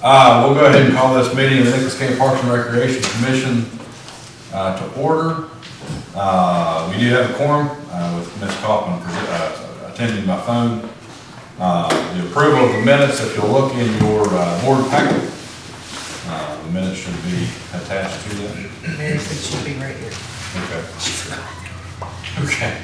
We'll go ahead and call this meeting of the Nicholas County Parks and Recreation Commission to order. We do have a quorum with Ms. Kaufman attending by phone. The approval of the minutes, if you'll look in your board packet, the minutes should be attached to them. Mary said she'd be right here. Okay. Okay.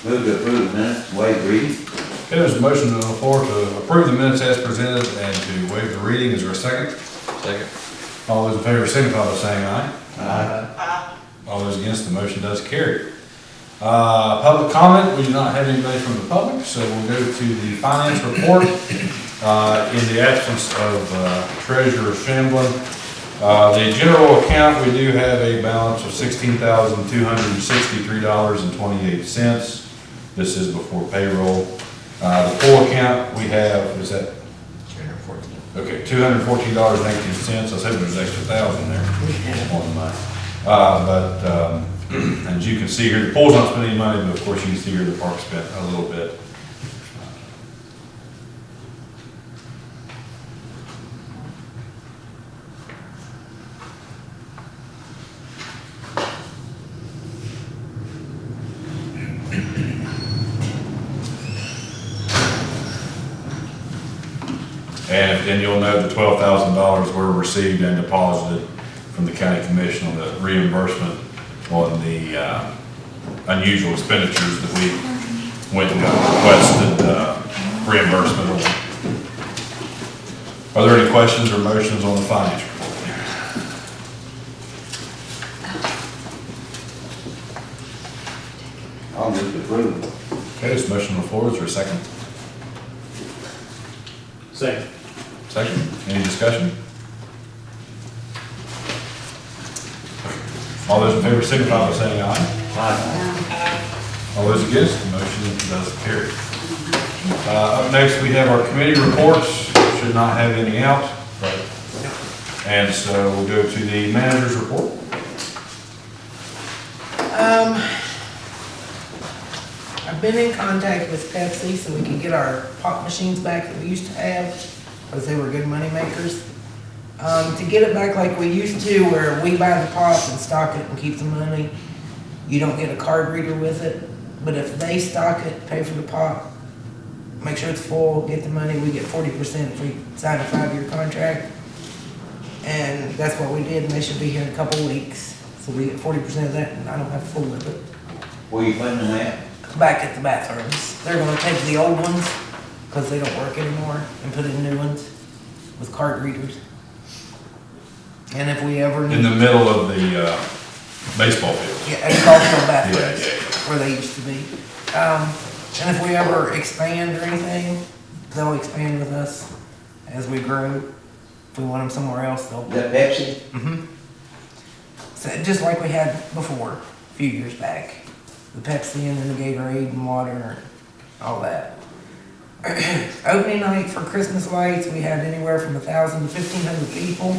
Move to approve the minutes, waive reading. Okay, there's a motion on the floor to approve the minutes as presented and to waive the reading. Is there a second? Second. All those in favor signify by saying aye. Aye. All those against, the motion does carry. Public comment, we do not have anybody from the public, so we'll go to the finance report. In the absence of Treasurer Shamblin, the general account, we do have a balance of $16,263.28. This is before payroll. The full account we have, is that? 214. Okay, $214.18. I was hoping there was an extra $1,000 there on mine. As you can see here, the pool's not spending any money, but of course you can see here the park spent a little bit. And you'll know the $12,000 were received and deposited from the county commission on the reimbursement on the unusual expenditures that we went and requested reimbursement on. Are there any questions or motions on the finance report? I'll move to approve. Okay, there's a motion on the floor. Is there a second? Second. Second. Any discussion? All those in favor signify by saying aye. Aye. All those against, the motion does carry. Up next, we have our committee reports. Should not have any out. And so we'll go to the manager's report. I've been in contact with Pepsi so we can get our pop machines back that we used to have, because they were good money makers. To get it back like we used to, where we buy the pop and stock it and keep the money, you don't get a card reader with it. But if they stock it, pay for the pop, make sure it's full, get the money, we get 40% if we sign a 5-year contract. And that's what we did, and they should be here in a couple of weeks. So we get 40% of that, and I don't have to fool with it. Where you cleaning that? Back at the bathrooms. They're gonna take the old ones, because they don't work anymore, and put in new ones with card readers. And if we ever In need, the middle of the baseball field. yeah, agricultural bathrooms, Yeah. where they used to be. And if we ever expand or anything, they'll expand with us as we grow. If we want them somewhere else, they'll. Is that Pepsi? Mm-hmm. So just like we had before, a few years back. The Pepsi and then the Gatorade and water and all that. Opening night for Christmas lights, we had anywhere from 1,000 to 1,500 people.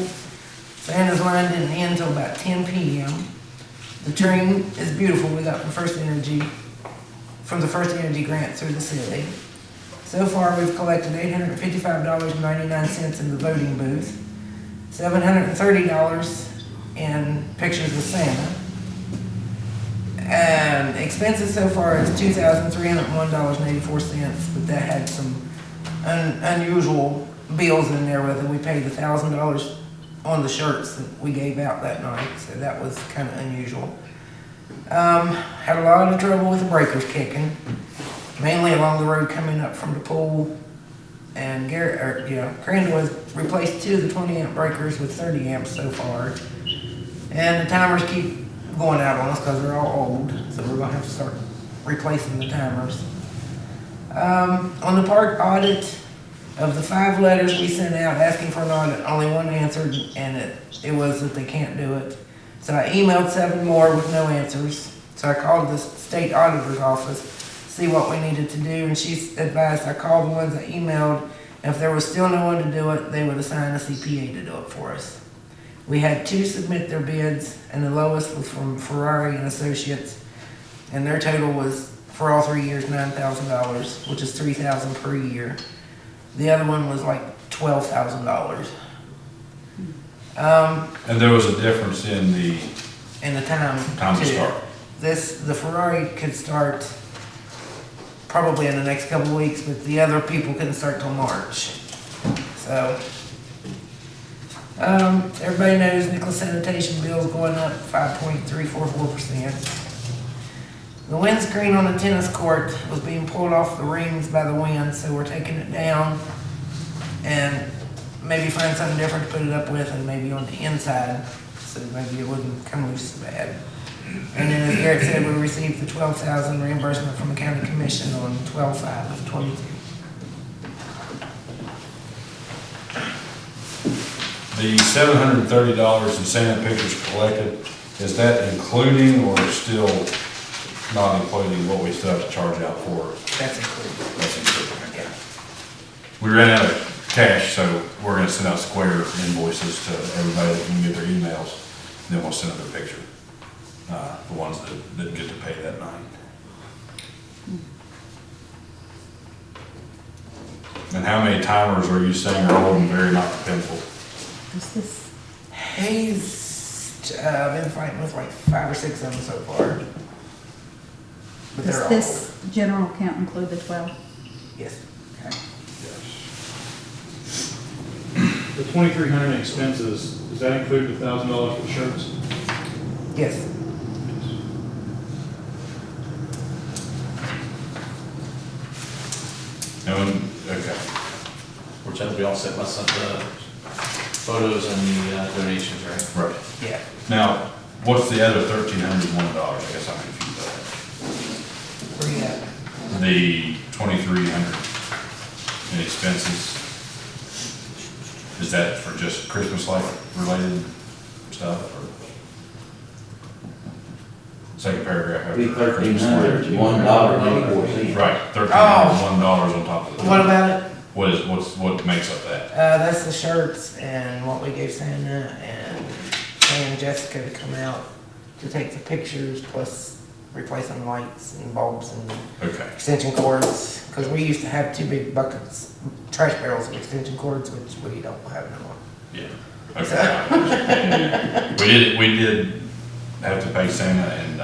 Santa's line didn't end until about 10 p.m. The train is beautiful. We got from the First Energy grant through the city. So far, we've collected $855.99 in the voting booth, $730 in pictures of Santa. And expenses so far is $2,301.84, but that had some unusual bills in there with it. We paid $1,000 on the shirts that we gave out that night, so that was kind of unusual. Had a lot of trouble with the breakers kicking, mainly along the road coming up from the pool. And Crandall has replaced 2 of the 20 amp breakers with 30 amps so far. And the timers keep going out on us because they're all old, so we're gonna have to start replacing the timers. On the park audit, of the 5 letters we sent out asking for an audit, only 1 answered, and it was that they can't do it. So I emailed 7 more with no answers. So I called the state auditor's office, see what we needed to do, and she advised I call the ones I emailed, and if there was still no one to do it, they would assign a CPA to do it for us. We had 2 submit their bids, and the lowest was from Ferrari and Associates, and their total was, for all 3 years, $9,000, which is $3,000 per year. The other one was like $12,000. And there was a difference in the time to too. start. The Ferrari could start probably in the next couple of weeks, but the other people couldn't start till March. So, everybody knows Nicholas sanitation bill's going up 5.344%. The windscreen on the tennis court was being pulled off the rings by the wind, so we're taking it down and maybe find something different to put it up with, and maybe on the inside, so maybe it wouldn't come loose so bad. And then as Garrett said, we received the $12,000 reimbursement from the county commission on 12/5 of '22. The $730 in Santa pictures collected, is that including or still not including what we still have to charge out for? That's included. That's included. Yeah. We ran out of cash, so we're gonna send out square invoices to everybody that can get their emails, and then we'll send them a picture. The ones that didn't get to pay that night. And how many timers are you saying are old and very not dependable? Is this, He's been fighting with like 5 or 6 of them so far. But they're does all this general count include the 12? old. Yes. Okay. The 2,300 expenses, does that include the $1,000 for the shirts? Yes. Okay. Which that'll be all set by some photos and the donations, right? Right. Yeah. Now, what's the other $1,301? I guess I'm confused by Where you at? that. The $2,300 in expenses, is that for just Christmas light related stuff? Or second paragraph. after Be Christmas light. $1,301.84. Right, $1,301 on top of that. What about it? What makes up that? That's the shirts and what we gave Santa and Santa and Jessica to come out to take the pictures, plus replacing lights and bulbs and Okay. extension cords. Because we used to have 2 big buckets, trash barrels of extension cords, which we don't have anymore. Yeah. Okay. We did have to pay Santa and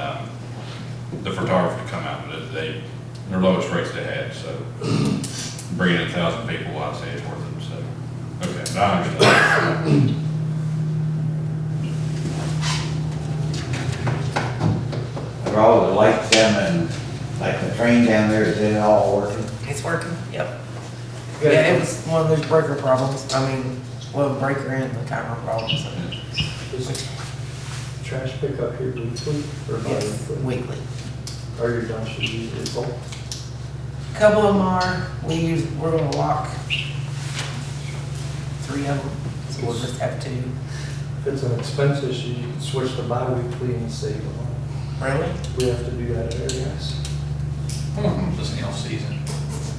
the photographer to come out, but their lowest rates they had, so bringing in 1,000 people, I'd say it's worth it, so. Okay, but I understand. Are all the lights down and, like the train down there, is it all working? It's working, yep. Yeah, it was one of those breaker problems. I mean, well, the breaker and the timer problems. Is trash pickup here weekly or Yes, bi-weekly? weekly. Are your dumpsters usually full? Couple of them are, we're gonna lock 3 of them, so we'll just have 2. If it's an expense issue, you can switch to bi-weekly and save on it. Really? We have to do that at our gas. Just in the off-season.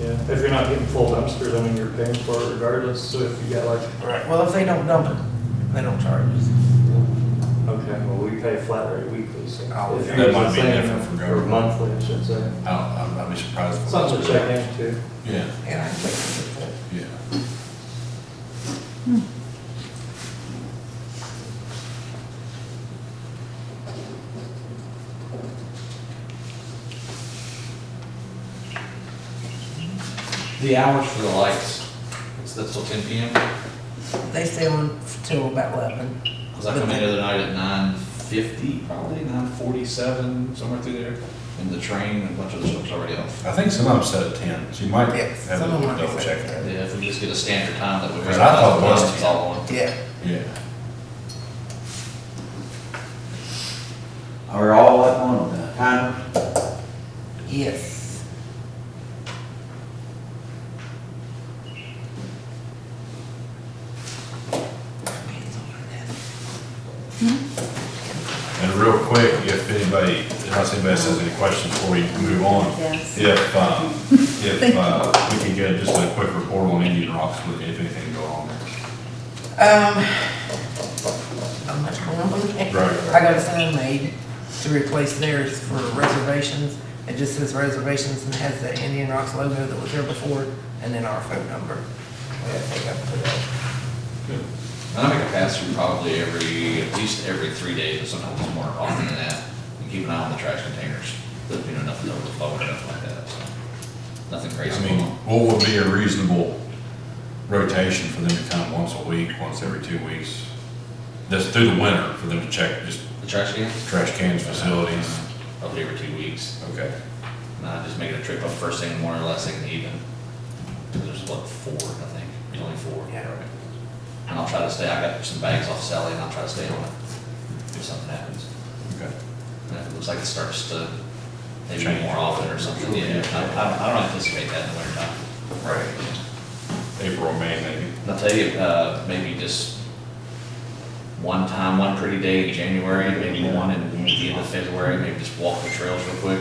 Yeah, if you're not getting full dumpsters, I mean, you're paying for it regardless, so if you got like, Right, well, if they don't dump it, they don't charge us. okay. Okay, well, we pay flat rate weekly, so. Oh, if that you're might be saying- different for Or government. monthly, I should say. I'd be surprised. if it Something was. to check into. Yeah, And I think yeah. The hours for the lights, that's till 10 PM? they stay on till about 11. Cause I come in the other night at 9:50, probably 9:47, somewhere through there. And the train, and a bunch of the stuff's already off. I think some of them set at 10, so you might Yes, have some to of them might be double set check at that. Yeah, if we just get a standard time that we. Because I thought it was It's all on. Yeah. Yeah. Are we all up on the timer? Yes. And real quick, if anybody, unless anybody else has any questions before we move on. Yes. If we can get just a quick report on Indian Rocks, with if anything going on there. Not much going on there. Right. I got a sign made to replace theirs for reservations. It just says reservations and has the Indian Rocks logo that was there before, and then our phone number. We have to take up to that. And I make a pass through probably at least every 3 days, or sometimes more often than that. And keep an eye on the trash containers, but nothing overflowing or nothing like that, so. Nothing crazy. I mean, what would be a reasonable rotation for them to come once a week, once every 2 weeks? Just through the winter, for them to check just The trash cans? trash cans, facilities? Probably every 2 weeks. Okay. And I just make it a trip up first thing in the morning, last thing in the evening. There's what, 4, I think, there's only 4. Yeah. Right. And I'll try to stay, I got some bags off Sally, and I'll try to stay on it if something happens. Okay. And if it looks like it starts to maybe Change. more often or something, yeah, I don't anticipate that in the winter time. Right. April, May, maybe. And I'll tell you, maybe just one time, one pretty day in January, maybe one in the end of February, maybe just walk the trails real quick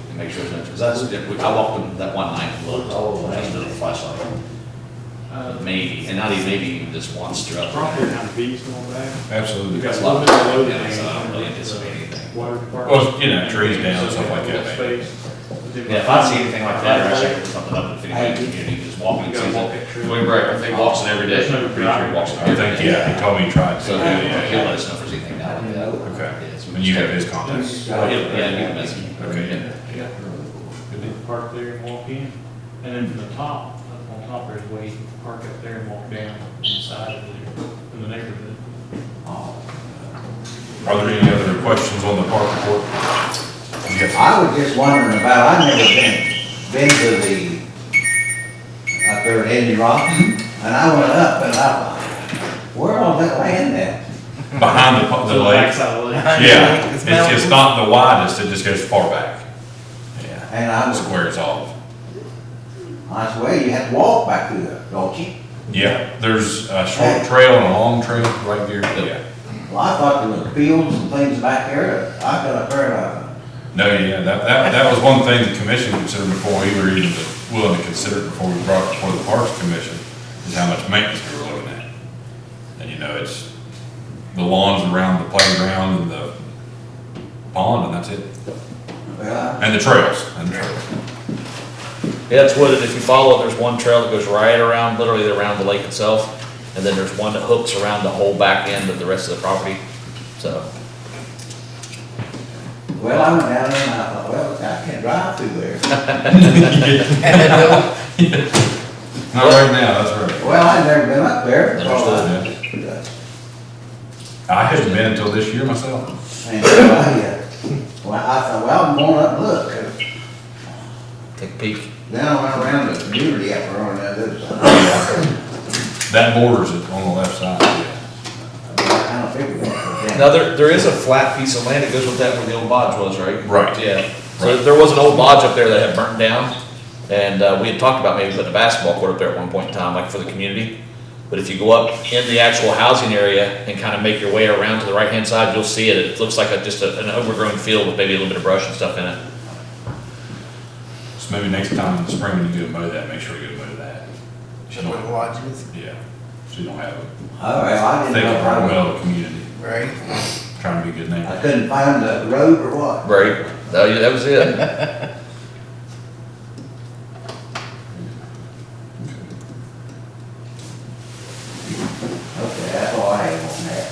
and make sure there's no, because I walked them that one night and looked, I just did a flashlight. Maybe, and not even, maybe even just once throughout the Property night. down the beach going back. Absolutely. You got It's a a lot little of, bit of loading. yeah, so I don't really anticipate anything. Water department. Well, trees down, stuff like that, maybe. Space. Yeah, if I see anything like that, or I check something up, if anybody in the community just walking and sees it. Dwayne Bright, I think walks it every day. Pretty sure he walks it I every think, day. yeah, he told me he tried to. So Yeah, he'll yeah, let us know if there's anything down like that. yeah. Okay. Yeah, so And you have his contacts? Yeah, you can message me. Okay. Yeah. Good deal. Park there and walk in, and then from the top, up on top there's ways to park up there and walk down inside of the neighborhood. Are there any other questions on the park report? Yes. I was just wondering about, I've never been to the, up there at Indian Rock, and I went up and I thought, where all that land at? Behind the lake? Backside of the lake. Yeah, It's it's not the widest, it just goes far back. Yeah, And I was, squares off. I swear, you have to walk back through there, don't you? Yeah, there's a short trail and a long trail right there. Yeah. Well, I thought there were fields and things back there, I got up there, No, yeah, that was one thing the commission considered before we were even willing to consider it before we brought it before the Parks Commission, is how much maintenance we were looking at. And it's the lawns around the playground and the pond, and that's it. well, And the trails, Yeah, it's wooded. If you follow it, there's one trail that goes right around, literally around the lake itself. And then there's one that hooks around the whole back end of the rest of the property. So, well, I went down there and I thought, well, I can't drive through there. Not right now, that's right. Well, I'd never been up there. Understood, Yeah. I haven't been until this year myself. And well, I thought, well, I'm going up and look. take a peek. Then I went around the community up there on the other side. That borders it on the left side, yeah. I kind of figured that. Now, there is a flat piece of land that goes with that where the old lodge was, right? Right. Yeah. So Right. there was an old lodge up there that had burnt down. And we had talked about maybe putting a basketball court up there at one point in time, like for the community. But if you go up in the actual housing area and kind of make your way around to the right-hand side, you'll see it. It looks like just an overgrown field with maybe a little bit of brush and stuff in it. So maybe next time in the spring when you go mow that, make sure you go mow that. Just with lodges, Yeah, so you don't have a All right, well, I thick didn't know. environmental community. right? trying to be a good name. I couldn't find the road or what? Right, that was it. Okay, that's all I have on that.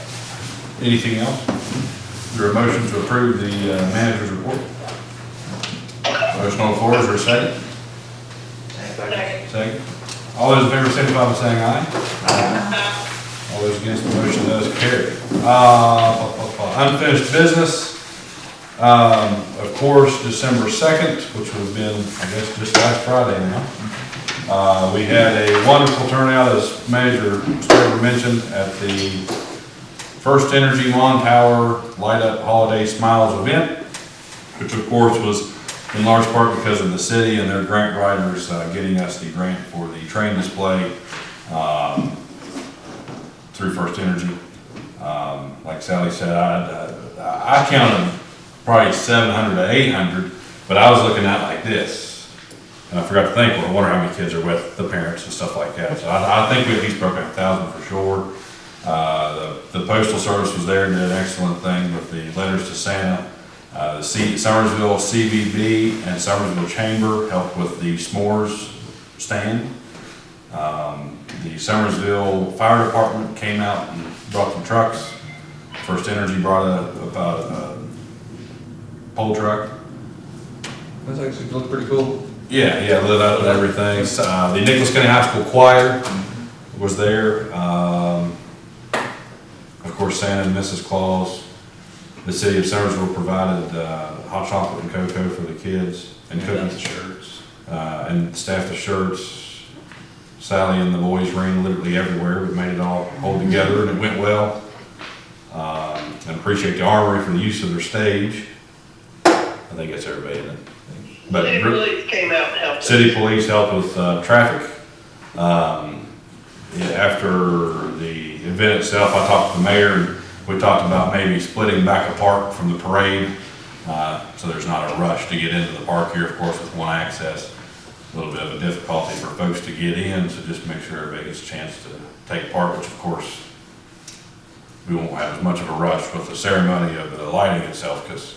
Anything else? Is there a motion to approve the manager's report? Motion on the floor, is there a second? Second. All those in favor signify by saying aye. All those against the motion does carry. Unfinished business. Of course, December 2nd, which would have been, I guess, just last Friday now. We had a wonderful turnout, as Manager Stover mentioned, at the First Energy Mon Tower Light Up Holiday Smiles event, which of course was in large part because of the city and their grant writers getting us the grant for the train display through First Energy. Like Sally said, I counted probably 700 to 800, but I was looking at it like this. And I forgot to think, well, I wonder how many kids are with the parents and stuff like that. So I think we at least broke 1,000 for sure. The Postal Service was there and did an excellent thing with the letters to Santa. The Summersville CVB and Summersville Chamber helped with the s'mores stand. The Summersville Fire Department came out and brought some trucks. First Energy brought a pole truck. That's actually looked pretty cool. Yeah, lit up and everything. The Nicholas County High School Choir was there. Of course, Santa and Mrs. Claus. The city of Summersville provided hot chocolate and cocoa for the kids and cookies, shirts. and staffed the shirts. Sally and the boys ran literally everywhere. We made it all hold together, and it went well. And appreciate the Armory for the use of their stage. I think that's everybody in it. But City police came out and helped us. City police helped with traffic. After the event itself, I talked to the mayor, and we talked about maybe splitting back apart from the parade, so there's not a rush to get into the park here, of course, with one access. A little bit of a difficulty for folks to get in, so just make sure everybody gets a chance to take part, which of course, we won't have as much of a rush with the ceremony of the lighting itself, because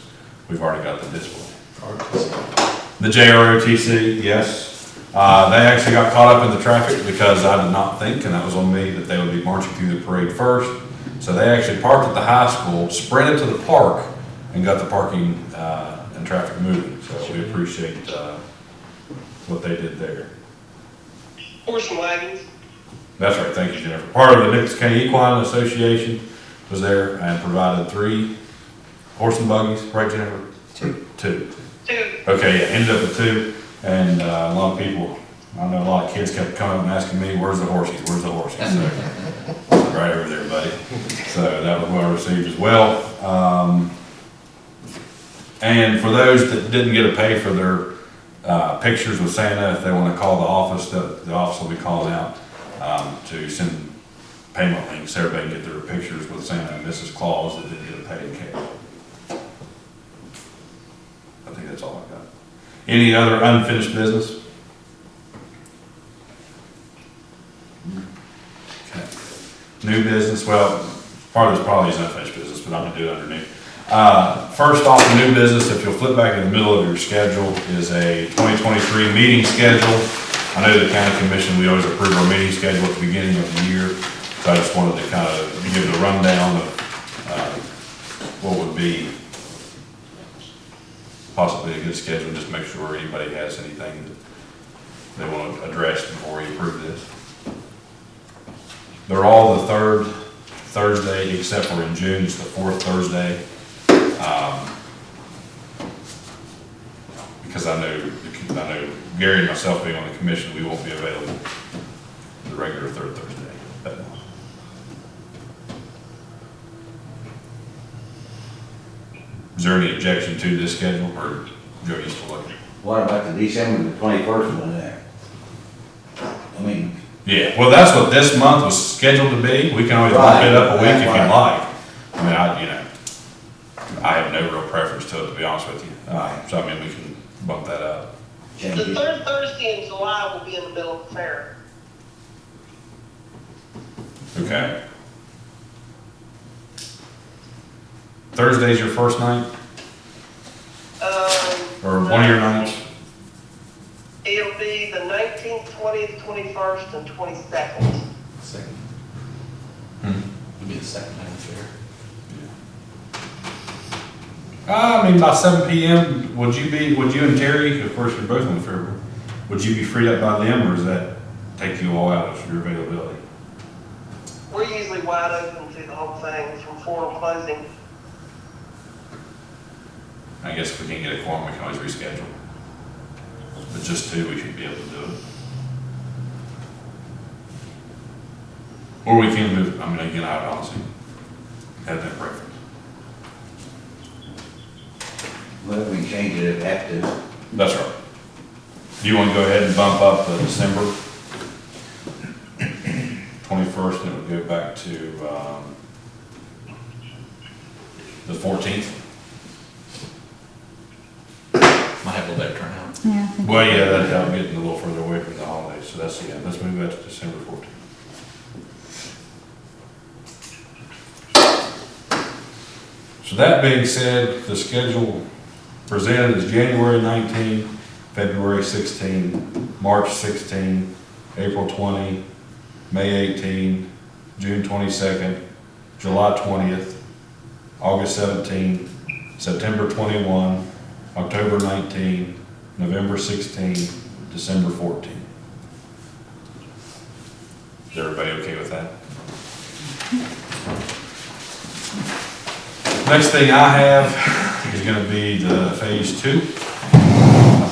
we've already got the display. The JROTC, yes. They actually got caught up in the traffic because I did not think, and that was on me, that they would be marching through the parade first. So they actually parked at the high school, sprinted to the park, and got the parking and traffic moving. So we appreciate what they did there. Horse and wagons. That's right, thank you, Jennifer. Part of the Nicholas County Equine Association was there and provided 3 horse and buggies, right, Jennifer? 2. 2. Okay, yeah, ended up with 2, and a lot of people, I know a lot of kids kept coming up and asking me, where's the horsies, where's the horsies? So, right over there, buddy. So that was well received as well. And for those that didn't get to pay for their pictures with Santa, if they want to call the office, the office will be calling out to send payment links so everybody can get their pictures with Santa and Mrs. Claus that didn't get to pay in cash. I think that's all I got. Any other unfinished business? Okay. New business, well, part of this probably is unfinished business, but I'm gonna do it under new. First off, the new business, if you'll flip back in the middle of your schedule, is a 2023 meeting schedule. I know the county commission, we always approve our meeting schedule at the beginning of the year, so I just wanted to kind of give it a rundown of what would be possibly a good schedule, just make sure anybody has anything that they want to address before we approve this. They're all the 3rd Thursday, except for in June, it's the 4th Thursday. Because I know Gary and myself being on the commission, we won't be available the regular 3rd Thursday that month. Is there any objection to this schedule, or Joe used to look? What about the December the 21st one there? I mean, Yeah, well, that's what this month was scheduled to be. We can always bump it up a week if you like. I mean, I have no real preference to it, to be honest with you. So I mean, we can bump that up. change The it. 3rd Thursday in July will be in the middle of the fair. Okay. Thursday's your first night, or one of your nights? It'll be the 19th, 20th, 21st, and 22nd. Second. Hmm. It'll be the second night of the fair. I mean, by 7 PM, would you and Terry, of course, you're both on the fair board, would you be freed up by them, or does that take you all out of your availability? We're usually wide open through the whole thing from 4 to closing. I guess if we can't get a quorum, we can always reschedule. But just 2, we should be able to do it. Or we can move, I mean, again, I honestly have that preference. Well, we can change it if we have to. That's right. Do you want to go ahead and bump up the December 21st, and it would go back to the 14th? Might have a little better turnout. Yeah, I think. Well, yeah, that'd help getting a little further away from the holidays, so that's, yeah, let's move that to December 14th. So that being said, the schedule presented is January 19, February 16, March 16, April 20, May 18, June 22nd, July 20th, August 17, September 21, October 19, November 16, December 14. Is everybody okay with that? Next thing I have is going to be the phase 2. I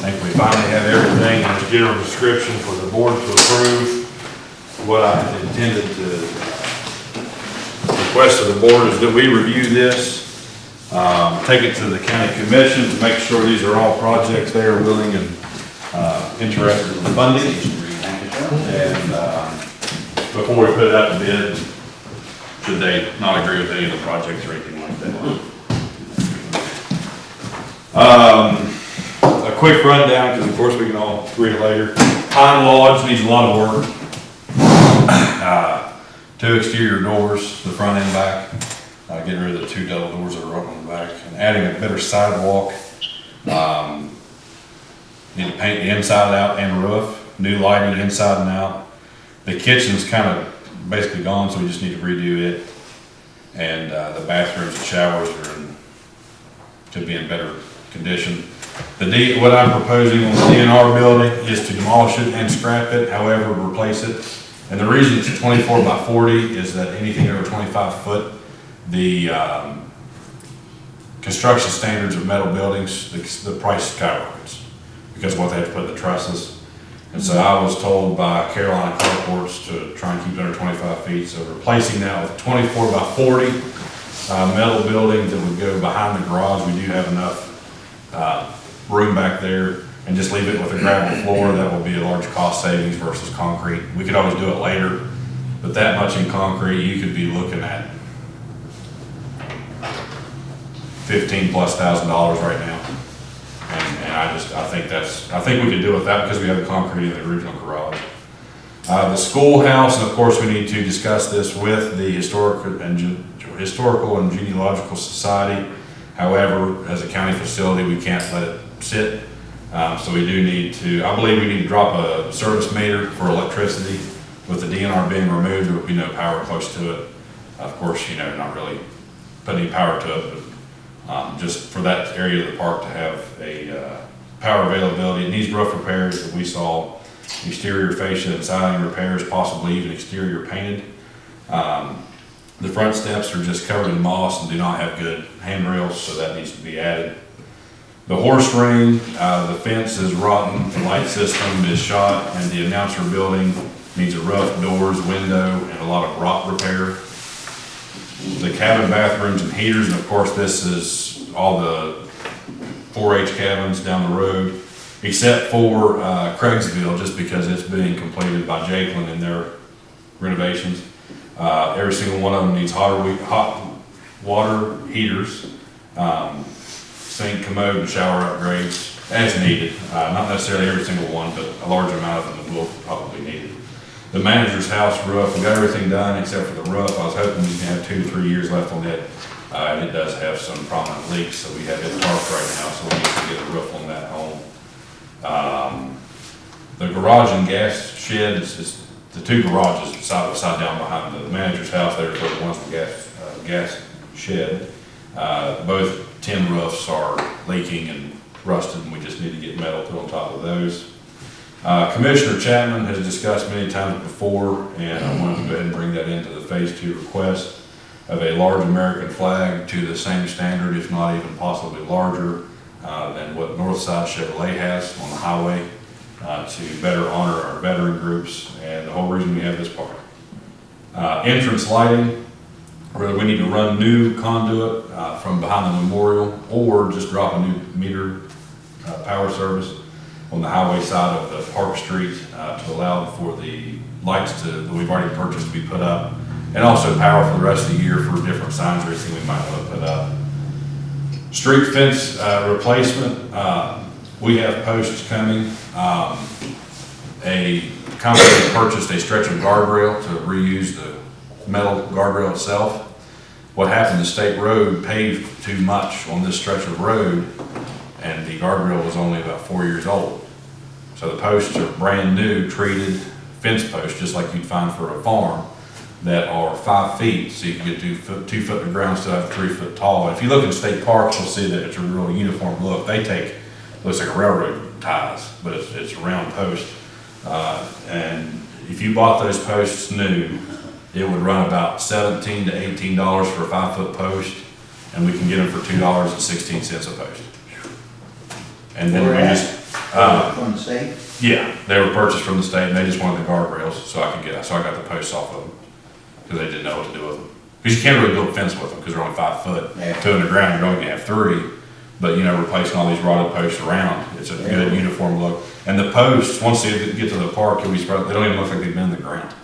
think we finally have everything in the general description for the board to approve. What I intended to request of the board is that we review this, take it to the county commission to make sure these are all projects they are willing and interested in funding. And before we put it out to bid, should they not agree with any of the projects or anything like that. A quick rundown, because of course we can all read it later. Pine Lodge needs a lot of work. 2 exterior doors, the front and back. Getting rid of the 2 double doors that are up on the back, and adding a better sidewalk. Need to paint the inside out and roof. New lighting inside and out. The kitchen's kind of basically gone, so we just need to redo it. And the bathrooms and showers could be in better condition. What I'm proposing on the DNR building is to demolish it and scrap it, however, replace it. And the reason it's 24 by 40 is that anything over 25 foot, the construction standards of metal buildings, the price skyrockets because of what they have to put in the trusses. And so I was told by Carolina Carports to try and keep it under 25 feet. So replacing that with 24 by 40 metal buildings that would go behind the garage. We do have enough room back there, and just leave it with a gravel floor. That will be a large cost savings versus concrete. We could always do it later, but that much in concrete, you could be looking at $15,000+ right now. And I think we could do with that because we have the concrete in the original garage. The schoolhouse, and of course we need to discuss this with the Historical and Genealogical Society. However, as a county facility, we can't let it sit. So we do need to, I believe we need to drop a service meter for electricity. With the DNR being removed, there will be no power close to it. Of course, not really putting any power to it, but just for that area of the park to have a power availability. It needs roof repairs that we saw, exterior fascia and siding repairs, possibly even exterior painted. The front steps are just covered in moss and do not have good handrails, so that needs to be added. The horse ring, the fence is rotten, the light system is shot, and the announcer building needs a roof, doors, window, and a lot of rot repair. The cabin bathrooms and heaters, and of course this is all the 4-H cabins down the road, except for Craigsville, just because it's being completed by Jakelin in their renovations. Every single one of them needs hot water heaters, sink, commode, and shower upgrades as needed. Not necessarily every single one, but a large amount of them will probably need it. The manager's house roof, we got everything done except for the roof. I was hoping we could have 2 to 3 years left on it. And it does have some prominent leaks, so we have it parked right now, so we need to get a roof on that home. The garage and gas shed is the two garages side by side down behind the manager's house there, for the one's the gas shed. Both tin roofs are leaking and rusted, and we just need to get metal put on top of those. Commissioner Chapman has discussed many times before, and I wanted to go ahead and bring that into the Phase 2 request of a large American flag to the same standard, if not even possibly larger, than what Northside Chevrolet has on the highway, to better honor our veteran groups and the whole reason we have this park. Entrance lighting, whether we need to run new conduit from behind the memorial or just drop a new meter power service on the highway side of the Park Street to allow for the lights that we've already purchased to be put up, and also power for the rest of the year for different signs or anything we might want to put up. Street fence replacement, we have posts coming. A company purchased a stretch of guardrail to reuse the metal guardrail itself. What happened, the state road paved too much on this stretch of road, and the guardrail was only about 4 years old. So the posts are brand new, treated fence posts, just like you'd find for a farm, that are 5 feet, so you can get 2 foot in the ground, still have 3 foot tall. And if you look in state parks, you'll see that it's a real uniform look. They take, looks like a railroad ties, but it's a round post. And if you bought those posts new, it would run about $17 to $18 for a 5 foot post, and we can get them for $2.16 a post. And then we just, From the state? yeah, they were purchased from the state, and they just wanted the guardrails, so I got the posts off of them, because they didn't know what to do with them. Because you can't really build a fence with them, because they're only 5 foot. Yeah. 2 in the ground, you're only gonna have 3, but you know, replacing all these rotted posts around, it's a good uniform look. And the posts, once they get to the park, you'll be surprised, they don't even look like they've been in the ground.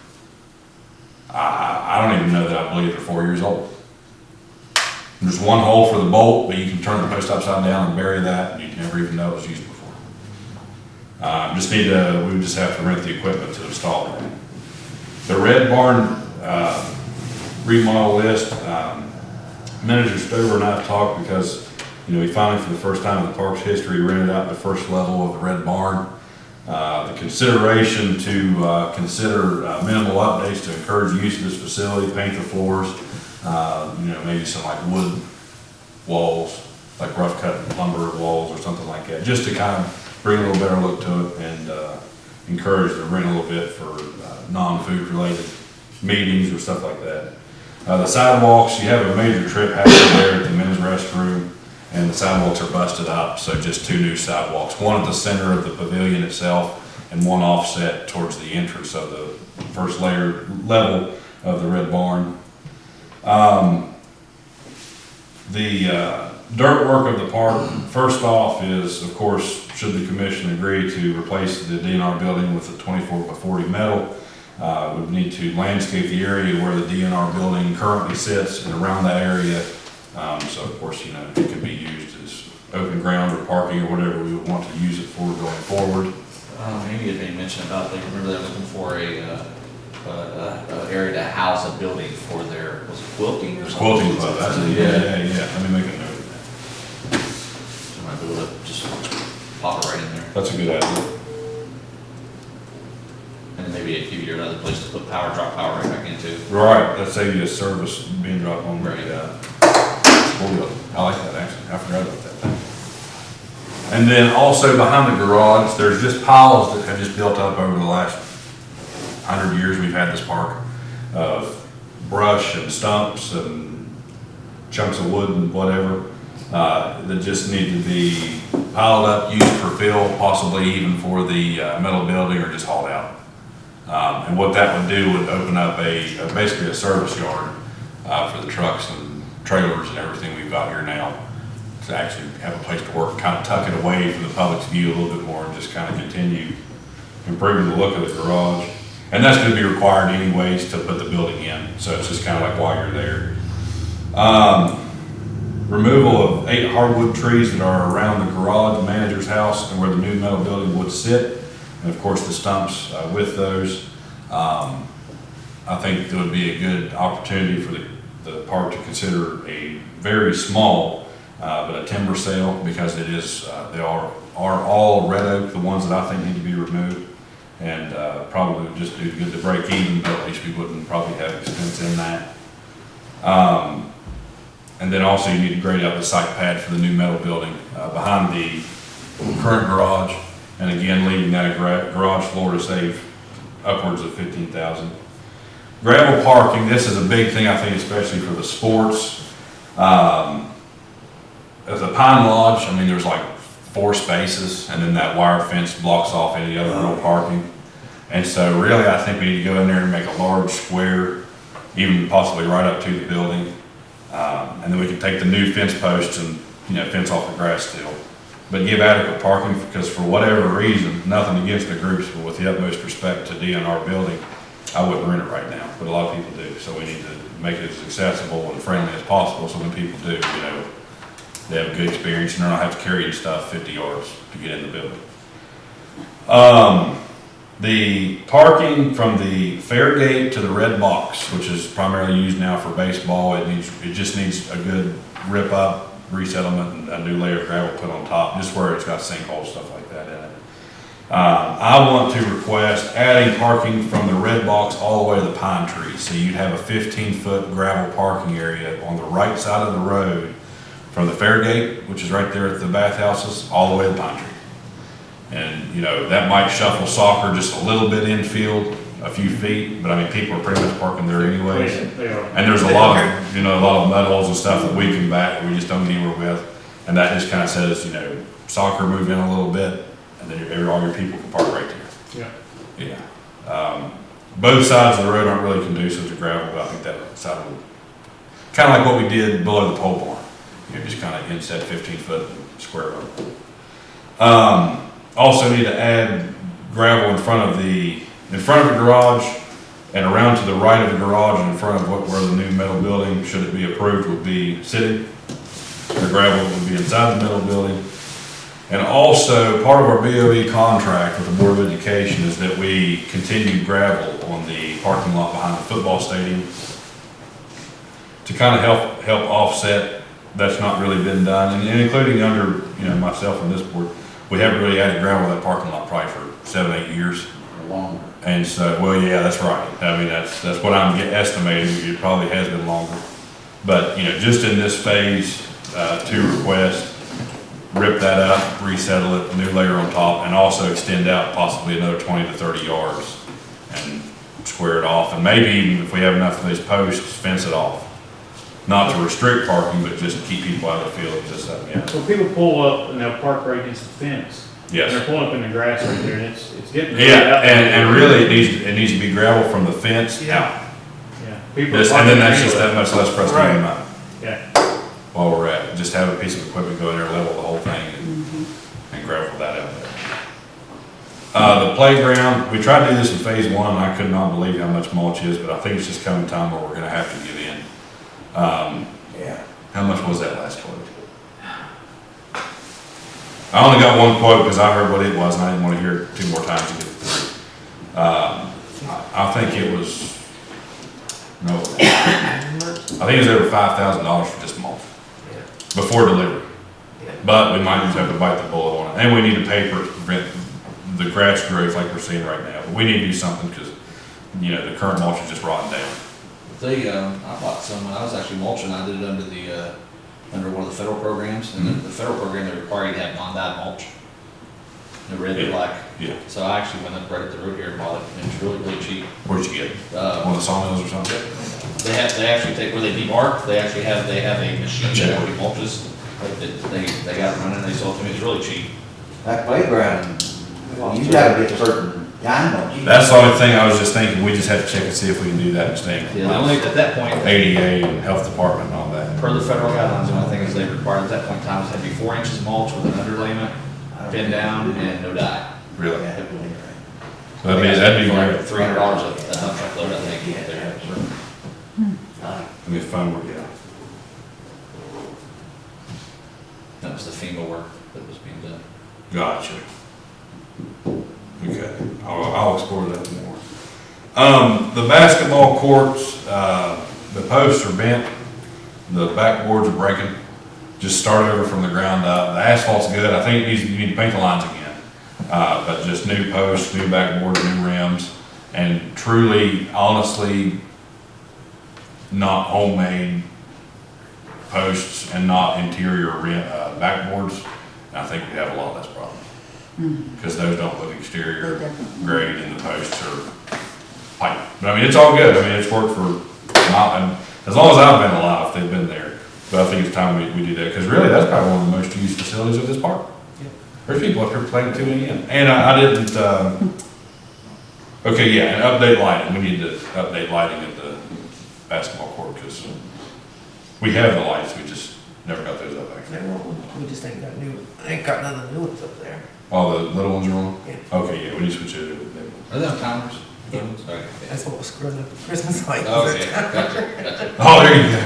I don't even know that I believe they're 4 years old. There's one hole for the bolt, but you can turn the post upside down and bury that, and you'd never even know it was used before. We just have to rent the equipment to install it. The Red Barn remodel list, Manager Stover and I have talked because, you know, we finally, for the first time in the park's history, rented out the first level of the Red Barn. The consideration to consider minimal updates to encourage use of this facility, paint the floors, you know, maybe some like wood walls, like rough cut lumber walls or something like that, just to kind of bring a little better look to it and encourage the rent a little bit for non-food related meetings or stuff like that. The sidewalks, you have a major trip happening there at the men's restroom, and the sidewalks are busted up, so just 2 new sidewalks. One at the center of the pavilion itself, and one offset towards the entrance of the first level of the Red Barn. The dirt work of the park, first off is, of course, should the commission agree to replace the DNR building with a 24x40 metal, we need to landscape the area where the DNR building currently sits and around that area. So of course, you know, it can be used as open ground or parking or whatever we would want to use it for going forward. Maybe it made mention about, they remember they were looking for a area to house a building for their, was it quilting or something? Quilting club, that's it, yeah. Let me make a note of that. So I might be able to just pop it right in there. That's a good idea. And then maybe it'd give you another place to put power, drop power right back into. Right, let's say you a service being dropped on Right. I like that actually, I forgot about that thing. And then also behind the garage, there's just piles that have just built up over the last 100 years we've had this park of brush and stumps and chunks of wood and whatever that just need to be piled up, used for fill, possibly even for the metal building, or just hauled out. And what that would do would open up basically a service yard for the trucks and trailers and everything we've got here now, to actually have a place to work, kind of tuck it away from the public's view a little bit more, and just kind of continue improving the look of the garage. And that's going to be required anyways to put the building in, so it's just kind of like while you're there. Removal of 8 hardwood trees that are around the garage, the manager's house, and where the new metal building would sit, and of course the stumps with those. I think there would be a good opportunity for the the park to consider a very small, but a timber sale, because it is, they are all red oak, the ones that I think need to be removed. And probably would just do good to break even, but at least we wouldn't probably have expense in that. And then also you need to grade out the site pad for the new metal building behind the current garage. And again, leaving that garage floor to save upwards of $15,000. Gravel parking, this is a big thing, I think, especially for the sports. At the Pine Lodge, I mean, there's like 4 spaces, and then that wire fence blocks off any other real parking. And so really, I think we need to go in there and make a large square, even possibly right up to the building. And then we can take the new fence posts and, fence off the grass still. But give adequate parking, because for whatever reason, nothing against the groups, but with the utmost respect to DNR building, I wouldn't rent it right now, but a lot of people do. So we need to make it as accessible and friendly as possible, so when people do, they have a good experience and they don't have to carry stuff 50 yards to get in the building. The parking from the fair gate to the red box, which is primarily used now for baseball, it just needs a good rip up, resettlement, and a new layer of gravel put on top, just where it's got sinkholes, stuff like that in it. I want to request adding parking from the red box all the way to the pine trees. So you'd have a 15-foot gravel parking area on the right side of the road from the fair gate, which is right there at the bathhouses, all the way to the pine tree. And, that might shuffle soccer just a little bit infield, a few feet, but I mean, people are pretty much parking there anyways. They are. And there's a lot of, a lot of mud holes and stuff that we can back, that we just don't get anywhere with. And that just kind of says, soccer move in a little bit, and then all your people can park right there. Yeah. Yeah. Both sides of the road aren't really conducive to gravel, but I think that side will, kind of like what we did below the pole barn. Just kind of inset 15-foot square road. Also need to add gravel in front of the garage and around to the right of the garage and in front of where the new metal building, should it be approved, would be sitting. The gravel would be inside the metal building. And also, part of our BOE contract with the Board of Education is that we continue gravel on the parking lot behind the football stadium to kind of help offset. That's not really been done, and including under, myself and this board, we haven't really added gravel to that parking lot probably for 7-8 years. Or longer. And so, well, yeah, that's right. I mean, that's what I'm estimating. It probably has been longer. But, just in this phase 2 request, rip that up, resettle it, new layer on top, and also extend out possibly another 20 to 30 yards and square it off. And maybe even if we have enough of these posts, fence it off. Not to restrict parking, but just keep people out of the field. So people pull up and they'll park right against the fence. Yes. And they're pulling up in the grass right there, and it's getting. Yeah, and really it needs to be gravel from the fence out. Yeah. People And park then that's anyway. just that much less for us to Right. do about Yeah. while we're at it. Just have a piece of equipment go in there, level the whole thing, and gravel that out there. The playground, we tried to do this in phase 1, and I could not believe how much mulch is, but I think it's just coming time where we're gonna have to give in. Yeah. How much was that last quote? I only got one quote because I heard what it was, and I didn't want to hear it 2 more times to get it through. I think it was, no, I think it was over $5,000 for just mulch before delivery. But we might just have to bite the bullet on it, and we need to paper to prevent the grass growth like we're seeing right now. But we need to do something because, the current mulch is just rotting down. I bought some, when I was actually mulching, I did it under one of the federal programs, and the federal program, they require you to have non-dyed mulch. The red and black. Yeah. So I actually went up right at the road here and bought it, and it's really, really cheap. Where'd you get it? One of the sawmills or something? They actually take, where they debark, they have a machine that already mulches. They got it running, they sold it to me, it's really cheap. That playground, you gotta get a certain kind, don't you? That's the only thing I was just thinking. We just have to check and see if we can do that instead. Yeah, the only, at that point, ADA and health department and all that. per the federal guidelines, the only thing is they require at that point in time is had to be 4 inches mulch with an underlayment, pin down, and no dye. Really? Yeah, that'd be right. That'd be Like great. $300 a dump truck load, I think, there. I mean, fun work, yeah. That was the FEMA work that was being done. Gotcha. Okay, I'll explore that more. The basketball courts, the posts are bent the backboards are breaking. Just start over from the ground up. The asphalt's good. I think you need to paint the lines again. But just new posts, new backboards, new rims, and truly, honestly, not homemade posts and not interior backboards. And I think we have a lot less problem. Because those don't look exterior grade and the posts are pipe. But I mean, it's all good. I mean, it's worked for, as long as I've been alive, they've been there. But I think it's time we do that, because really, that's probably one of the most used facilities of this park. Yep. There's people up here playing tuning in. And I didn't, okay, yeah, and update lighting. We need to update lighting at the basketball court, because we have the lights, we just never got those up back there. We just ain't got none of the new ones up there. All the little ones are on? Yeah. Okay, yeah, we need to switch it. Are they on timers? Yeah. Okay. That's what was screwing up the Christmas lights. Okay, gotcha. Oh, there you go.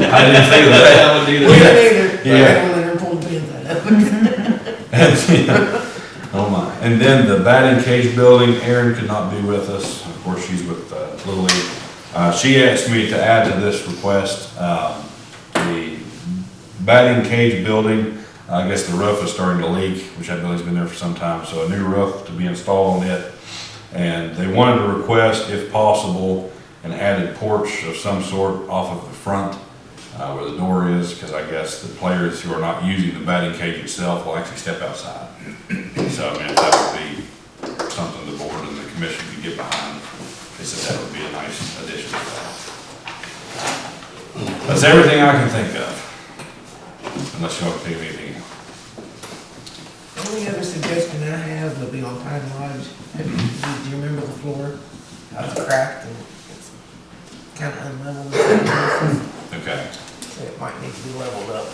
I didn't think of that. I wouldn't We either. didn't either. Yeah. When they were pulling pins out of it. Oh my. And then the batting cage building, Erin could not be with us. Of course, she's with Little League. She asked me to add to this request, the batting cage building. I guess the roof is starting to leak, which that building's been there for some time, so a new roof to be installed on it. And they wanted to request, if possible, an added porch of some sort off of the front where the door is, because I guess the players who are not using the batting cage itself will actually step outside. So, I mean, if that would be something the board and the commission could get behind, they said that would be a nice addition to that. That's everything I can think of, unless you want to think of anything else. The only other suggestion I have will be on Pine Lodge. Do you remember the floor? How it's cracked and it's kind of unlevel in some places. Okay. So it might need to be leveled up.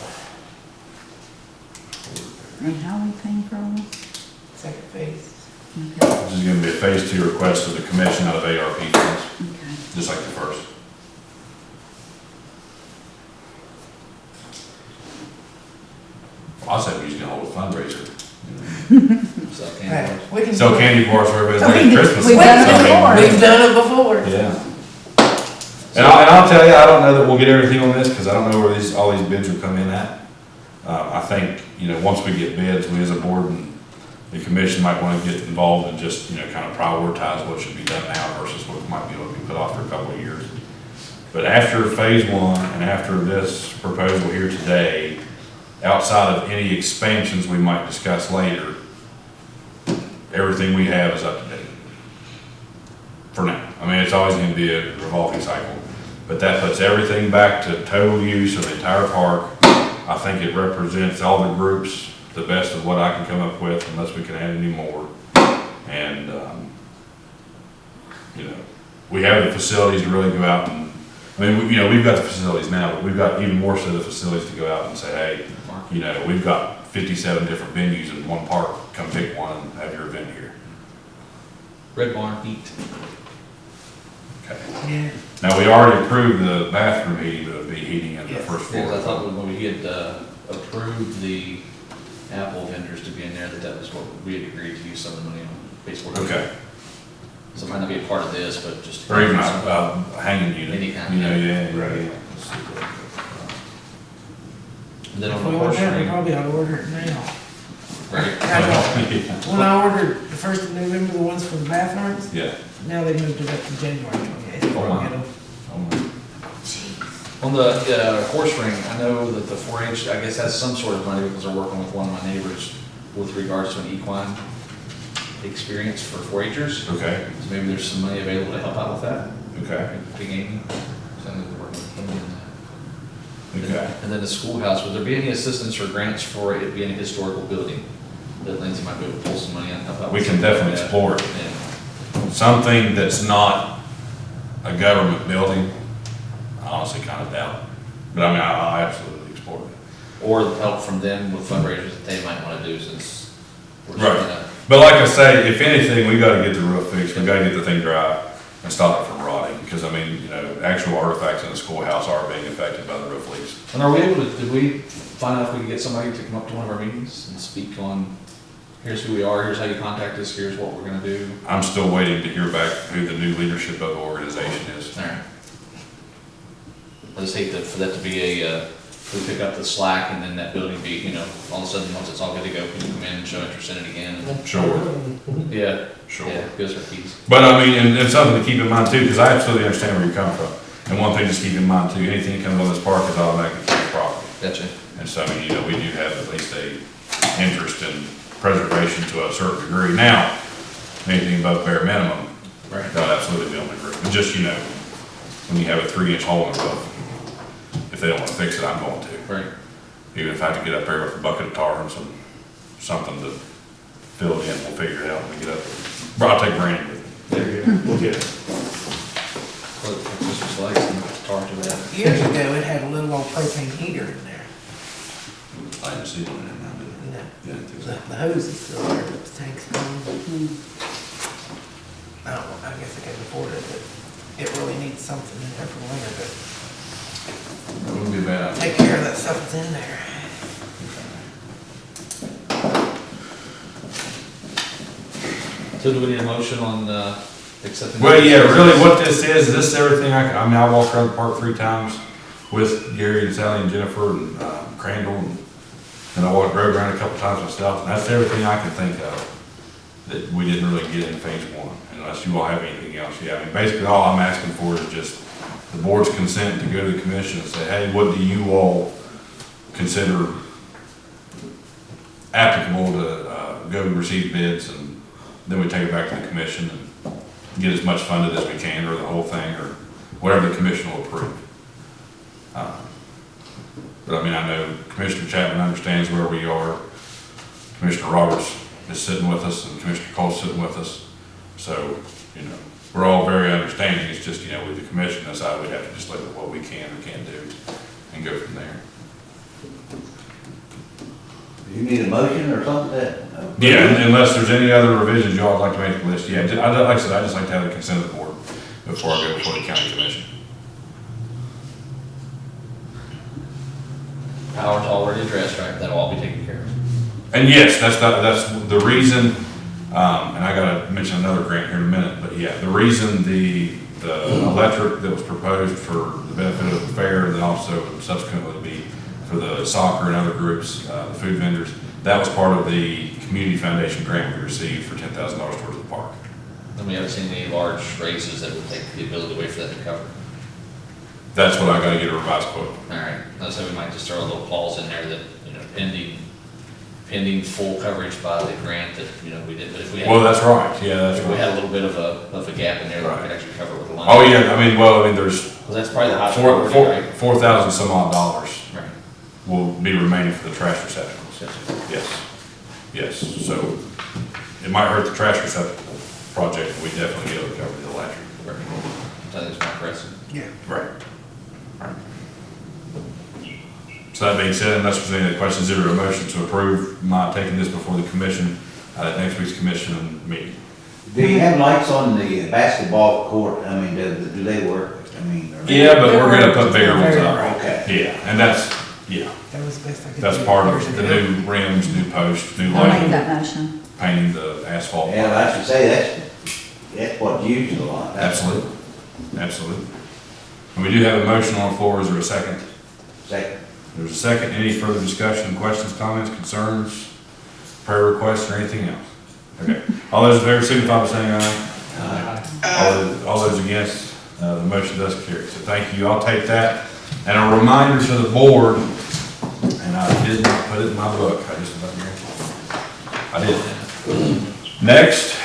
And how we paying for all this? Second phase. Okay, This is gonna be a phase 2 request of the commission out of ARP funds, okay. just like the first. Well, I said we was gonna hold a fundraiser. So, Right. We can Sell do it. candy bars for everybody's We like did- Christmas. we've done it So, I mean, before. We've done it before. Yeah. And I'll tell you, I don't know that we'll get everything on this, because I don't know where all these bids will come in at. I think, once we get bids, we as a board and the commission might want to get involved and just, kind of prioritize what should be done now versus what might be able to be put off for a couple of years. But after phase 1 and after this proposal here today, outside of any expansions we might discuss later, everything we have is up to date. For now. I mean, it's always going to be a revolving cycle. But that puts everything back to total use of the entire park. I think it represents all the groups the best of what I can come up with, unless we can add any more. And, we have the facilities to really go out and, we've got the facilities now, but we've got even more so the facilities to go out and say, hey, we've got 57 different venues in one park. Come pick one and have your event here. Red Barn heat. Okay. Yeah. Now, we already approved the bathroom heating, but it would be heating in the Yes. first Yeah, 'cause I floor. thought when we had approved the Apple vendors to be in there, that was what we had agreed to use some of the money on baseboard. Okay. So it might not be a part of this, but just. Or even a hanging unit. Any kind. Yeah. Right. And then If on we the want horse that, we ring, probably ought to order it now. right? When I ordered the 1st of November, the ones for the bathrooms, Yeah. now they moved it up to January 28th. Oh, wow. Get 'em. On the horse ring, I know that the 4-H, I guess, has some sort of money because they're working with one of my neighbors with regards to an equine experience for 4-Hers. Okay, So maybe there's some money available to help out with that. okay, Big Amy, sounds like they're working with Amy on that. okay. And then the schoolhouse, would there be any assistance or grants for it being a historical building that Lindsay might be able to pull some money on and help out? We with can something definitely like that? explore it. Yeah. Something that's not a government building, I honestly kind of doubt. But I mean, I'll absolutely explore it. Or the help from them with fundraisers that they might want to do since we're just Right. gonna. But like I say, if anything, we gotta get the roof fixed, we gotta get the thing dry and stop it from rotting. Because I mean, actual artifacts in the schoolhouse are being affected by the roof leaks. And are we able to, did we find out if we could get somebody to come up to one of our meetings and speak on, here's who we are, here's how you contact us, here's what we're gonna do? I'm still waiting to hear back who the new leadership of the organization is. All right. I just hate for that to be we pick up the slack and then that building be, you know, all of a sudden, once it's all good to go, people come in and show interest in it again. Sure, Yeah. sure. Yeah, goes for keys. But I mean, and something to keep in mind too, because I absolutely understand where you're coming from. And one thing just keep in mind too, anything that comes on this park is automatically county property. Gotcha. And so, I mean, you know, we do have at least a interest in preservation to a certain degree. Now, anything above bare minimum, Right. they'll absolutely be on the group. But just, you know, when you have a 3-inch hole in the roof, if they don't want to fix it, I'm going to. Right. Even if I have to get up there with a bucket of tar and something to fill it in, we'll figure it out when we get up there. But I'll take Brandon with me. There you go, we'll get it. Well, Christmas lights and tar to that. Years ago, it had a little old propane heater in there. I didn't see one in there, did You know, I? Yeah, I didn't think so. the hose is still there, but the tank's gone. I don't know, I guess I couldn't afford it, but it really needs something in there for winter, but That wouldn't be a bad idea. take care of that stuff that's in there. So do we need a motion on, accepting? Well, yeah, really what this is everything I mean, I walked around the park 3 times with Gary and Sally and Jennifer and Crandall, and I drove around a couple times myself, and that's everything I can think of that we didn't really get in phase 1, unless you all have anything else. Yeah, I mean, basically all I'm asking for is just the board's consent to go to the commission and say, hey, what do you all consider applicable to go receive bids, and then we take it back to the commission and get as much funded as we can, or the whole thing, or whatever the commission will approve. But I mean, I know Commissioner Chapman understands where we are. Commissioner Roberts is sitting with us, and Commissioner Cole's sitting with us. So, you know, we're all very understanding. It's just, you know, with the commission aside, we have to just look at what we can or can't do and go from there. You need a motion or something that? Yeah, unless there's any other revisions you all would like to make to the list. Yeah, like I said, I just like to have the consent of the board before I go before the county commission. Power's already addressed, right? That'll all be taken care of. And yes, that's the reason, and I gotta mention another grant here in a minute, but yeah, the reason the electric that was proposed for the benefit of the fair, and then also subsequently would be for the soccer and other groups, the food vendors, that was part of the community foundation grant we received for $10,000 towards the park. Then we haven't seen any large raises that would take the ability away for that to cover. That's what I gotta get a revised quote. All right, so we might just throw a little clause in there that, you know, pending full coverage by the grant that, you know, we did, but if we had. Well, that's right, yeah, that's If we right. had a little bit of a gap in there that we could actually cover with a line. Oh, yeah, I mean, there's Because that's probably the high priority, right? 4,000 some odd dollars Right. will be remaining for the trash receptacles. Yes, yes, so it might hurt the trash receptacle project, but we definitely get able to cover the electric. Right. So that's my question. Yeah. Right. So that being said, unless there's any other questions, is there a motion to approve my taking this before the commission at next week's commission meeting? Do you have lights on the basketball court? I mean, do they work? I mean. Yeah, but we're gonna put bigger ones up. Okay. Yeah, and that's, yeah, That was the best I could do. that's part of years the ago. new rims, new posts, new I'll make lighting, that motion. painting the asphalt. Yeah, I should say that's what's used a lot. Absolutely, absolutely. And we do have a motion on the floor, is there a second? Second. There's a second, any further discussion, questions, comments, concerns, prayer requests, or anything else? Okay, all those in favor signify by saying aye. All those against, the motion does carry. So thank you, I'll take that. And a reminder to the board, and I did not put it in my book, I just about here. I did. Next,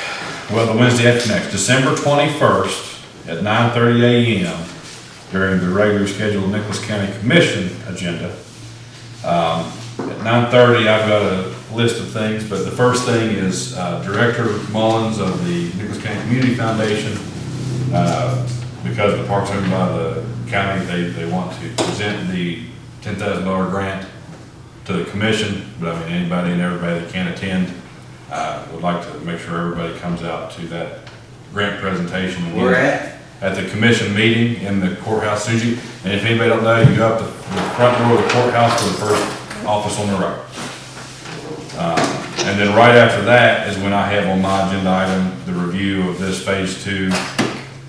well, the Wednesday after next, December 21st at 9:30 a.m. during the regular scheduled Nicholas County Commission agenda. At 9:30, I've got a list of things, but the first thing is Director Mullins of the Nicholas County Community Foundation. Because the park's owned by the county, they want to present the $10,000 grant to the commission, but I mean, anybody and everybody that can attend, would like to make sure everybody comes out to that grant presentation. Where at? At the commission meeting in the courthouse, Susie. And if anybody don't know, you go up the front door of the courthouse to the first office on the right. And then right after that is when I have on my agenda item, the review of this phase 2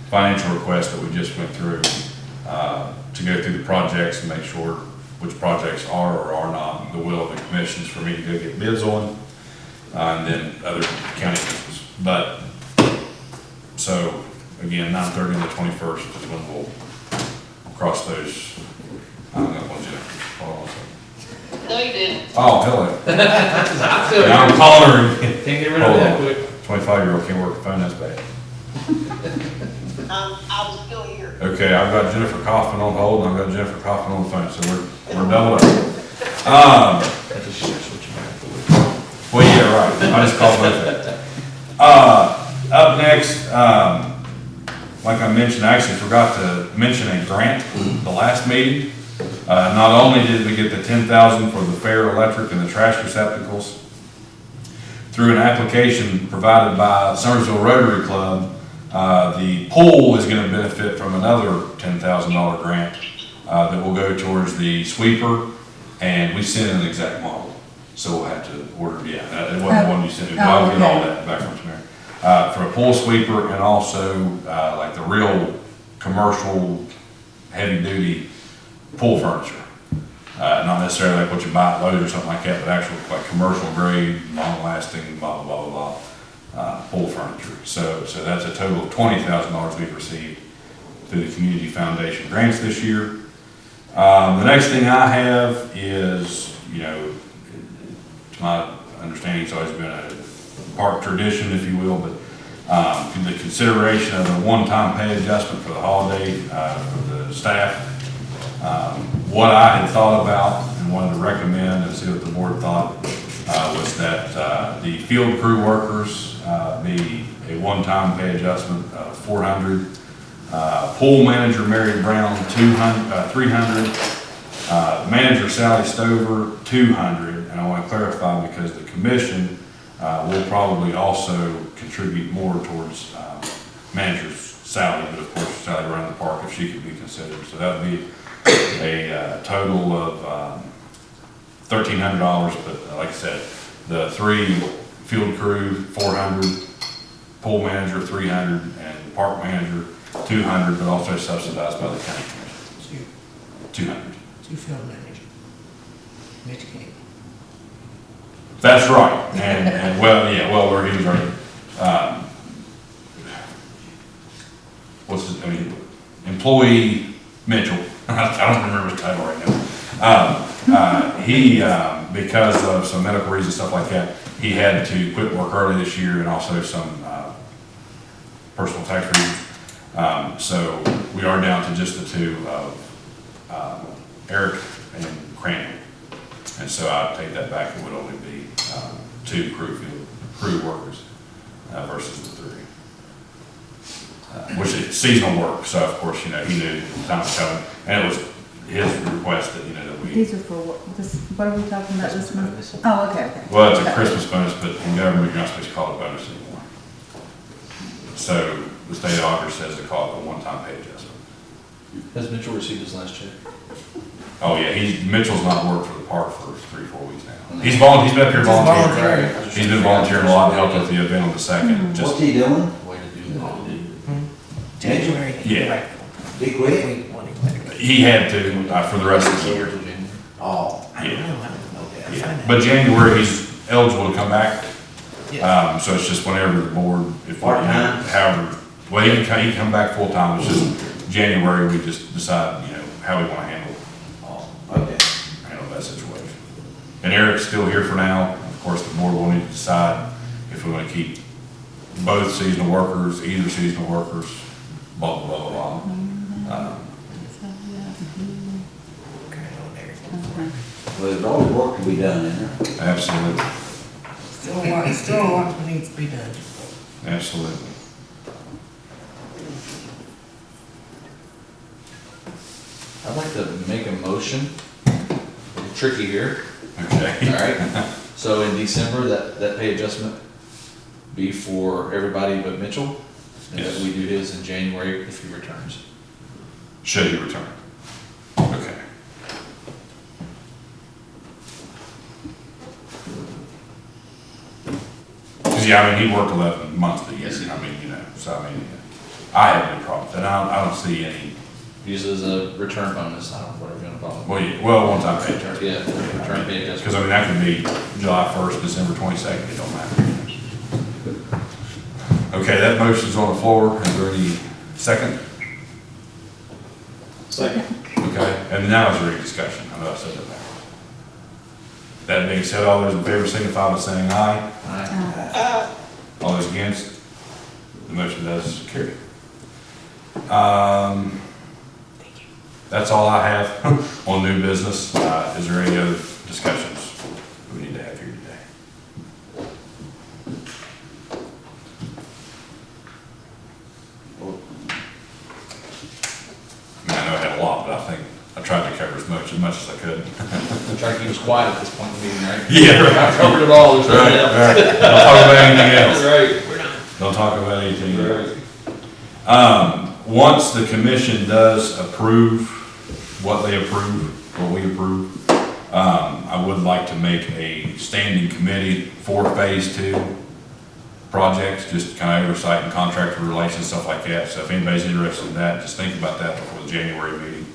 financial request that we just went through, to to go through the projects and make sure which projects are or are not the will of the commissions for me to go get bids on, and then other county issues. But, so, again, 9:30 on the 21st is when we'll cross those. I'm not going to, hold on a second. No, you didn't. Oh, hello. I feel Now I'm calling her. Can't get rid of it that quick. 25-year-old can't work the phone, that's bad. I was still here. Okay, I've got Jennifer Kaufman on hold, and I've got Jennifer Kaufman on the phone, so we're doubled up. Well, yeah, right, I just called both of them. Up next, like I mentioned, I actually forgot to mention a grant the last meeting. Not only did we get the $10,000 for the fair electric and the trash receptacles, through an application provided by Summersville Rotary Club, the pool is going to benefit from another $10,000 grant that will go towards the sweeper, and we sent in an exact model. So we'll have to order, yeah, it wasn't the one you sent me, but I'll get all that back from Mary. For a pool sweeper and also like the real commercial heavy-duty pool furniture. Not necessarily like what you buy at Lowe's or something like that, but actual like commercial grade, long-lasting, blah, blah, blah, blah, pool furniture. So that's a total of $20,000 we've received through the Community Foundation grants this year. The next thing I have is, you know, to my understanding, it's always been a park tradition, if you will, but the consideration of a one-time pay adjustment for the holiday for the staff. What I had thought about and wanted to recommend and see what the board thought was that the field crew workers be a one-time pay adjustment of $400. Pool manager Mary Brown, $300. Manager Sally Stover, $200. And I want to clarify because the commission will probably also contribute more towards manager's salary, but of course Sally around the park if she could be considered. So that would be a total of $1,300. But like I said, the 3 field crew, $400, pool manager, $300, and park manager, $200, but also subsidized by the county commission. $200. Two field managers. Mitch King. That's right, and well, yeah, well, where he was already, what's his, I mean, employee Mitchell, I don't remember his title right now. He, because of some medical reasons, stuff like that, he had to quit work early this year and also some personal tax reasons. So we are down to just the 2 of Eric and Crandall. And so I take that back, it would only be 2 crew workers versus the 3. Which is seasonal work, so of course, you know, he knew the time was coming. And it was his request that, you know, that we. These are for what are we talking about this month? Oh, okay, okay. Well, it's a Christmas bonus, but in government, you're not supposed to call it a bonus anymore. So the state auditor says to call it a one-time pay adjustment. Has Mitchell received his last check? Oh, yeah, Mitchell's not worked for the park for 3-4 weeks now. He's been up here volunteering. He's been volunteering a lot and helped with the event on the 2nd. What's he doing? Way to do that. January. Yeah. He quit? He had to, for the rest of the year. Oh. Yeah. But January, he's eligible to come back. So it's just whenever the board, if, Part-time? however, well, he can come back full-time. It's just January, we just decide, you know, how we want to handle that situation. And Eric's still here for now. Of course, the board will need to decide if we want to keep both seasonal workers, either seasonal workers, blah, blah, blah, blah, blah. Well, there's always work to be done in there. Absolutely, Still a lot that needs to be done. absolutely. I'd like to make a motion, a little tricky here, Okay. all right? So in December, that pay adjustment be for everybody but Mitchell? And Yes. that we do his in January if he returns. Should he return? Okay. Because, yeah, I mean, he worked 11 months a year, I mean, you know, so I mean, I have no problems, and I don't see any use it as a return bonus, I don't know, whatever you want to call it. Well, yeah, well, one-time pay term. Yeah, return pay adjustment. Because I mean, that can be July 1st, December 22nd, it don't matter. Okay, that motion's on the floor. Is there any second? Second. Okay, and now is there any discussion? I know I said that backwards. That being said, all those in favor signify by saying aye. Aye. All those against? The motion does carry. That's all I have on new business. Is there any other discussions we need to have here today? I mean, I know I had a lot, but I think I tried to cover as much as I could. I'm trying to keep us quiet at this point in the meeting, right? Yeah. I covered it all, there's Right, nothing else. right. Don't talk about anything else. Right. We're not. Don't talk about anything else. Once the commission does approve what they approve, what we approve, I would like to make a standing committee for phase 2 projects, just kind of oversight and contractor relations, stuff like that. So if anybody's interested in that, just think about that before the January meeting.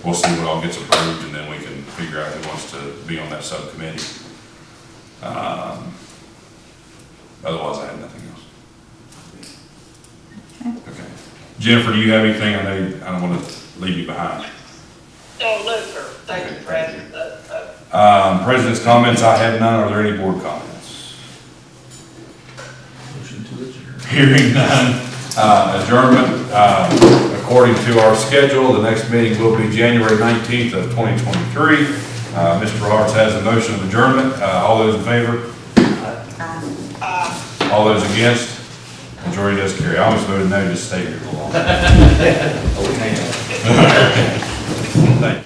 We'll see what all gets approved, and then we can figure out who wants to be on that subcommittee. Otherwise, I have nothing else. Okay. Jennifer, do you have anything? I don't want to leave you behind. No, no, sir. Thank you, President. President's comments, I have none. Are there any board comments? Motion to adjourn. Hearing none. Adjournment, according to our schedule, the next meeting will be January 19th of 2023. Mr. Roberts has a motion of adjournment. All those in favor? All those against? Majority does carry. I almost voted no, just stay here a little longer. Okay. Thank you.